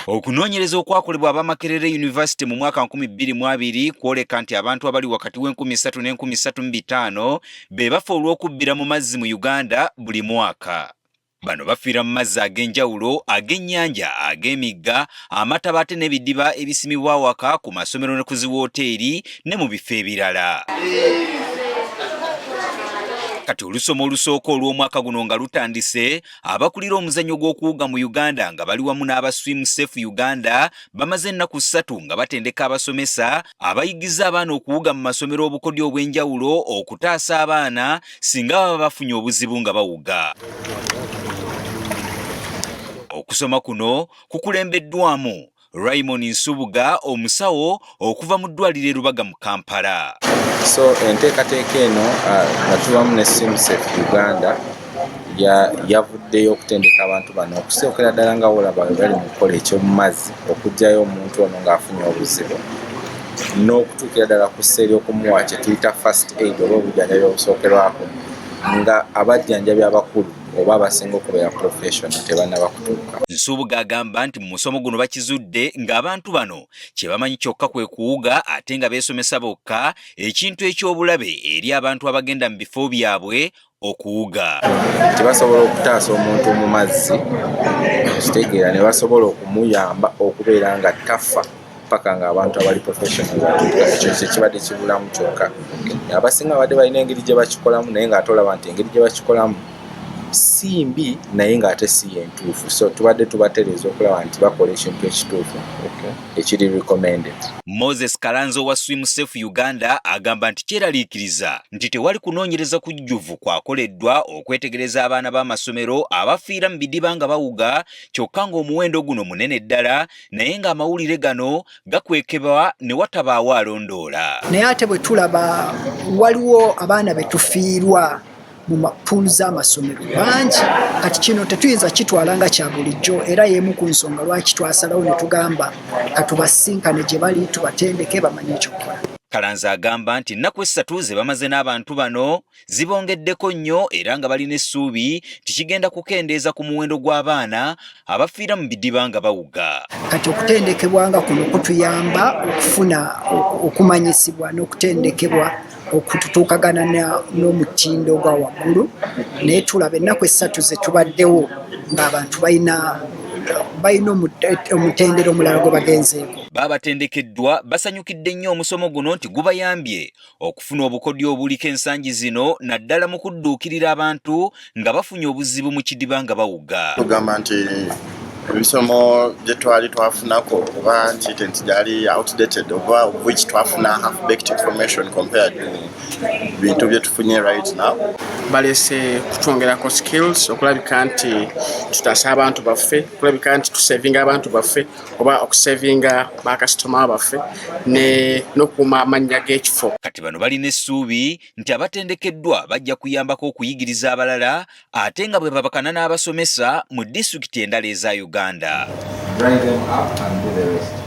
Okunoonyereza okwakolebwa aba Makerere University mu mwaka 2022 kwoleka nti abantu abali wakati w'30,000 ne 35,000 be bafa olw'okubbira mu mazzi mu Uganda buli mwaka. Bano bafiira mu mazzi ag'enjawulo, ag'ennyanja, ag'emigga, amataba ate n'ebidiba ebisimibwa awaka ku masomero ne ku ziwooteeri ne mu bifo ebirala. Kati olusoma olusooka olw'omwaka guno nga lutandise, abakulira omuzannyo gw'okuwuga mu Uganda nga bali wamu n'aba Swim Safe Uganda bamaze ennaku 3 nga batendeka abasomesa abayigiza abaana okuwuga mu masomero obukodyo obw'enjawulo okutaasa abaana singa baba bafunye obuzibu nga bawuga. Okusoma kuno kukulembeddwamu Raymond Nsubuga, omusawo okuva mu ddwaliro Lubaga mu Kampala. So enteekateeka eno nga tuwamu ne Swim Safe Uganda yavuddeyo okutendeka abantu bano okusookera ddala nga olaba bali mu kukola ekyomu mazzi okuggyayo omuntu ono ng'afunye obuzibu n'okutuukira ddala ku sseeri okumuwa kye tuyita first aid oba obujjanjabi obusookerwako nga abajjanjabi abakulu oba abasinga okubeera professional tebannaba kutuuka. Nsubuga agamba nti mu musomo guno bakizudde ng'abantu bano kye bamanyi kyokka kwe kuwuga ate nga beesomesa bokka ekintu eky'obulabe eri abantu abagenda mu bifo byabwe okuwuga. Tebasobola okutaasa omuntu mu mazzi kitegeera ne basobola okumuyamba okubeera nga tafa paka ng'abantu abali professional batuuka. Ekyo kye kibadde kibulamu kyokka. Abasinga badde balina engeri gye bakikolamu naye ng'ate olaba nti engeri gye bakikolamu si mbi naye ng'ate si yentuufu, so tubadde tubatereeza okulaba nti bakola ekintu ekituufu ekiri recommended. Moses Kalanzo wa Swim Safe Uganda agamba nti kyeraliikiriza nti tewali kunoonyereza kujjuvu kwakoleddwa okwetegereza abaana b'amasomero abafiira mu bidiba nga bawuga kyokka ng'omuwendo guno munene ddala naye ng'amawulire gano gakwekebwa ne watabaawo alondoola. Naye ate bwe tulaba waliwo abaana be tufiirwa mu mapuulu z'amasomero bangi, kati kino tetuyinza kitwala nga kya bulijjo era y'emu ku nsonga lwaki twasalawo ne tugamba katubasinkane gye bali tubatendeke bamanye ekyokukola. Kalanza agamba nti ennaku 3 ze bamaze n'abantu bano zibongeddeko nnyo era nga balina essuubi tikigenda kukendeeza ku muwendo gw'abaana abafiira mu bidiba nga bawuga. Kati okutendekebwa nga kuno kutuyamba okufuna okumanyisibwa n'okutendekebwa okututuukagana n'omutindo gwa waggulu, naye tulaba ennaku 3 ze tubaddewo ng'abantu balina omutendera omulala gwe bagenzeeko. Babatendekeddwa basanyukidde nnyo omusomo guno nti gubayambye okufuna obukodyo obuliko ensangi zino naddala mu kudduukirira abantu nga bafunye obuzibu mu kidiba nga bawuga. Tugamba nti ebisomo bye twali twafunako oba nkiyite nti gyali outdated oba which twafuna half-baked information compared to bintu bye tufunye right now. Balese kutwongerako skills okulabika nti tutaasa abantu baffe, okulabika nti tusavinga abantu baffe oba okusavinga bakasitoma baffe n'okuuma amannya g'ekifo. Kati bano balina essuubi nti abatendekeddwa bajja kuyambako okuyigiriza abalala ate nga bwe babakana n'abasomesa mu disitulikiti endala eza Uganda. Bring them up and do the rest.